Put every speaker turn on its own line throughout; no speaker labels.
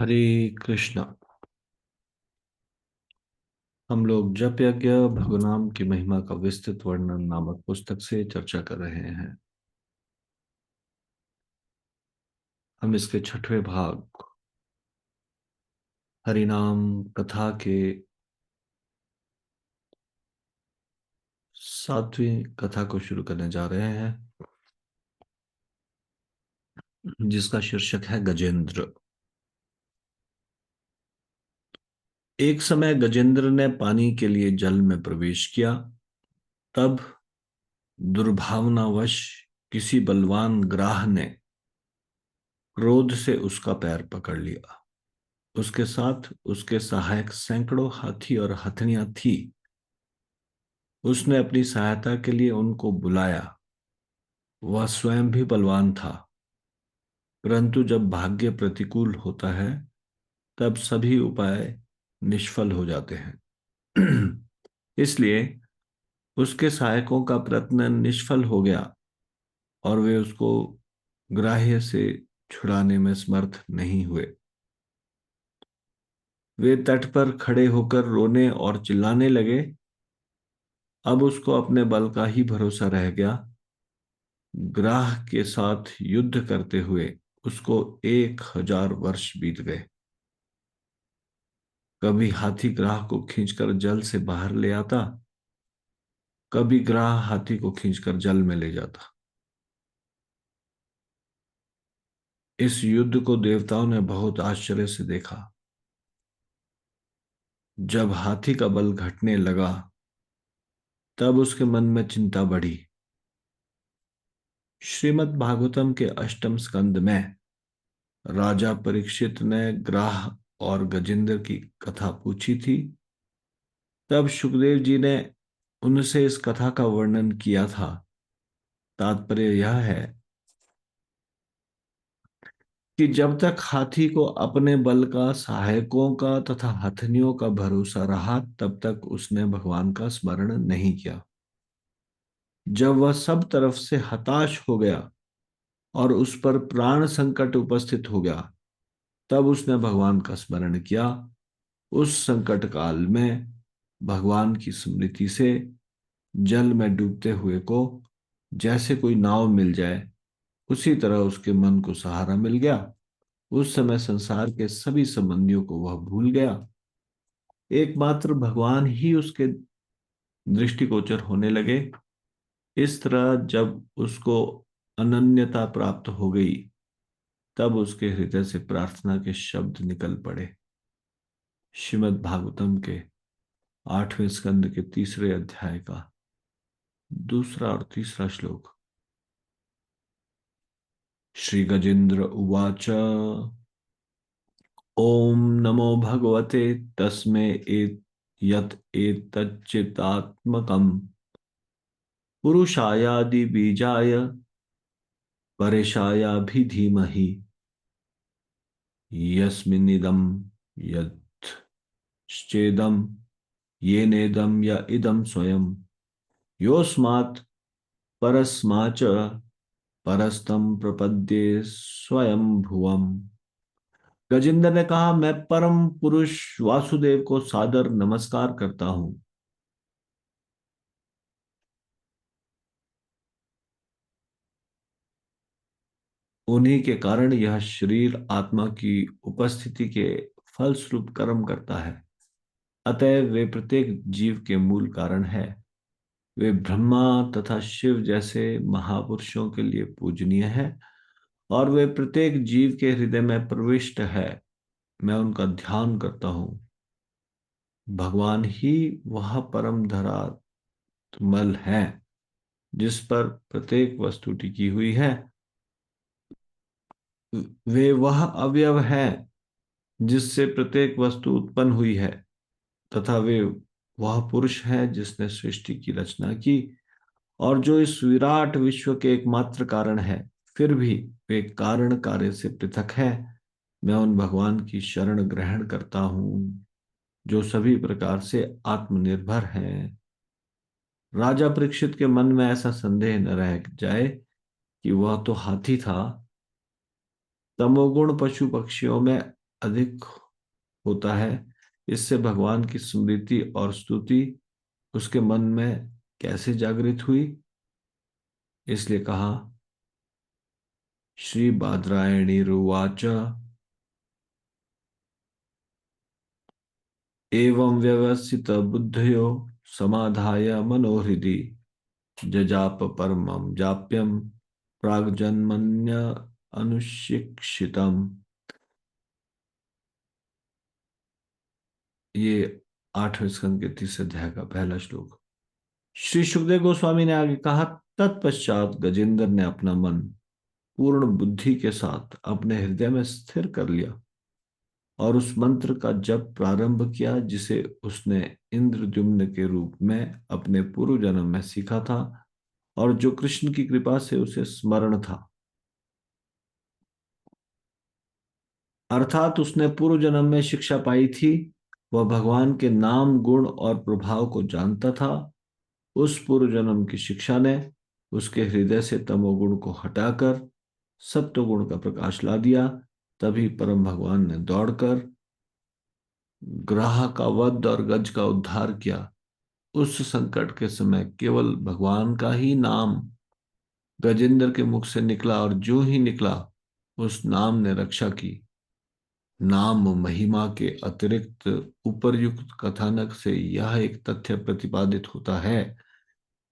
हरे कृष्णा। हम लोग जप यज्ञ भगवान की महिमा का विस्तृत वर्णन नामक पुस्तक से चर्चा कर रहे हैं। हम इसके छठवें भाग हरिनाम कथा के सातवीं कथा को शुरू करने जा रहे हैं, जिसका शीर्षक है गजेंद्र। एक समय गजेंद्र ने पानी के लिए जल में प्रवेश किया। तब दुर्भावनावश किसी बलवान ग्राह ने क्रोध से उसका पैर पकड़ लिया। उसके साथ उसके सहायक सैकड़ों हाथी और हथनियां थी। उसने अपनी सहायता के लिए उनको बुलाया। वह स्वयं भी बलवान था, परंतु जब भाग्य प्रतिकूल होता है तब सभी उपाय निष्फल हो जाते हैं। इसलिए उसके सहायकों का प्रयत्न निष्फल हो गया और वे उसको ग्राह्य से छुड़ाने में समर्थ नहीं हुए। वे तट पर खड़े होकर रोने और चिल्लाने लगे। अब उसको अपने बल का ही भरोसा रह गया। ग्राह के साथ युद्ध करते हुए उसको 1000 वर्ष बीत गए। कभी हाथी ग्राह को खींचकर जल से बाहर ले आता, कभी ग्राह हाथी को खींचकर जल में ले जाता। इस युद्ध को देवताओं ने बहुत आश्चर्य से देखा। जब हाथी का बल घटने लगा तब उसके मन में चिंता बढ़ी। श्रीमद् भागवतम के अष्टम स्कंद में राजा परीक्षित ने ग्राह और गजेंद्र की कथा पूछी थी। तब सुखदेव जी ने उनसे इस कथा का वर्णन किया था। तात्पर्य यह है कि जब तक हाथी को अपने बल का, सहायकों का तथा हथनियों का भरोसा रहा, तब तक उसने भगवान का स्मरण नहीं किया। जब वह सब तरफ से हताश हो गया और उस पर प्राण संकट उपस्थित हो गया, तब उसने भगवान का स्मरण किया। उस संकट काल में भगवान की स्मृति से जल में डूबते हुए को जैसे कोई नाव मिल जाए, उसी तरह उसके मन को सहारा मिल गया। उस समय संसार के सभी संबंधियों को वह भूल गया। एकमात्र भगवान ही उसके दृष्टिगोचर होने लगे। इस तरह जब उसको अनन्यता प्राप्त हो गई, तब उसके हृदय से प्रार्थना के शब्द निकल पड़े। श्रीमद् भागवतम के 8वें स्कंद के 3 अध्याय का दूसरा और तीसरा श्लोक। श्री गजेंद्र उवाच। ओम नमो भगवते तस्मै यत् एतच्चिदात्मकम् पुरुषायादि बीजाय परेशायाभिधीमहि यस्मिन्निदं यच्चेदं येनेदं य इदं स्वयं योऽस्मात् परस्माच्च परस्तं प्रपद्ये स्वयं भुवम्। गजेंद्र ने कहा, मैं परम पुरुष वासुदेव को सादर नमस्कार करता हूं। उन्हीं के कारण यह शरीर आत्मा की उपस्थिति के फलस्वरूप कर्म करता है। अतएव वे प्रत्येक जीव के मूल कारण है। वे ब्रह्मा तथा शिव जैसे महापुरुषों के लिए पूजनीय है और वे प्रत्येक जीव के हृदय में प्रविष्ट है। मैं उनका ध्यान करता हूं। भगवान ही वह परम धरात्मल है जिस पर प्रत्येक वस्तु टिकी हुई है। वे वह अवयव है जिससे प्रत्येक वस्तु उत्पन्न हुई है, तथा वे वह पुरुष है जिसने सृष्टि की रचना की और जो इस विराट विश्व के एकमात्र कारण है। फिर भी वे कारण कार्य से पृथक है। मैं उन भगवान की शरण ग्रहण करता हूं जो सभी प्रकार से आत्मनिर्भर हैं। राजा परीक्षित के मन में ऐसा संदेह न रह जाए कि वह तो हाथी था। तमोगुण पशु पक्षियों में अधिक होता है। इससे भगवान की स्मृति और स्तुति उसके मन में कैसे जागृत हुई? इसलिए कहा, श्री बादरायणी रुवाच एवं व्यवस्थित बुद्धयो समाधाय मनोहृदि जजाप परमं जाप्यम प्रागजन्मन्य अनुशिक्षितम। ये 8वें स्कंद के 30 अध्याय का पहला श्लोक। श्री सुखदेव गोस्वामी ने आगे कहा, तत्पश्चात गजेंद्र ने अपना मन पूर्ण बुद्धि के साथ अपने हृदय में स्थिर कर लिया और उस मंत्र का जप प्रारंभ किया जिसे उसने इंद्रद्युम्न के रूप में अपने पूर्व जन्म में सीखा था और जो कृष्ण की कृपा से उसे स्मरण था। अर्थात उसने पूर्व जन्म में शिक्षा पाई थी। वह भगवान के नाम, गुण और प्रभाव को जानता था। उस पूर्व जन्म की शिक्षा ने उसके हृदय से तमोगुण को हटाकर सत्वगुण का प्रकाश ला दिया। तभी परम भगवान ने दौड़कर ग्राह का वध और गज का उद्धार किया। उस संकट के समय केवल भगवान का ही नाम गजेंद्र के मुख से निकला और जो ही निकला उस नाम ने रक्षा की। नाम महिमा के अतिरिक्त उपर्युक्त कथानक से यह एक तथ्य प्रतिपादित होता है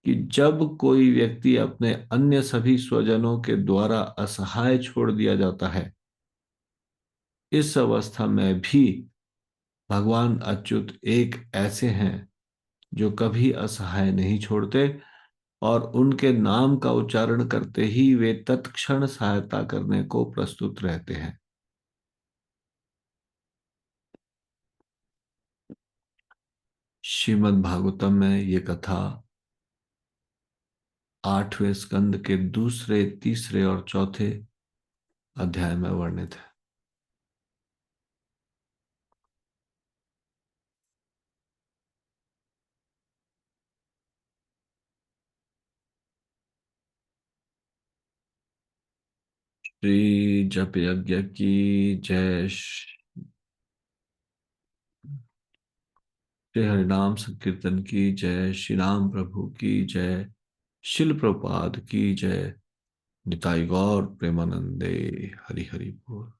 कि जब कोई व्यक्ति अपने अन्य सभी स्वजनों के द्वारा असहाय छोड़ दिया जाता है, इस अवस्था में भी भगवान अच्युत एक ऐसे हैं जो कभी असहाय नहीं छोड़ते और उनके नाम का उच्चारण करते ही वे तत्क्षण सहायता करने को प्रस्तुत रहते हैं। श्रीमद् भागवतम में ये कथा 8वें स्कंद के दूसरे, तीसरे और चौथे अध्याय में वर्णित है। श्री जप यज्ञ की जय। श्री हरिनाम संकीर्तन की जय। श्री राम प्रभु की जय। शिल प्रपाद की जय। निताई गौर प्रेमानंदे। हरि हरि बोल।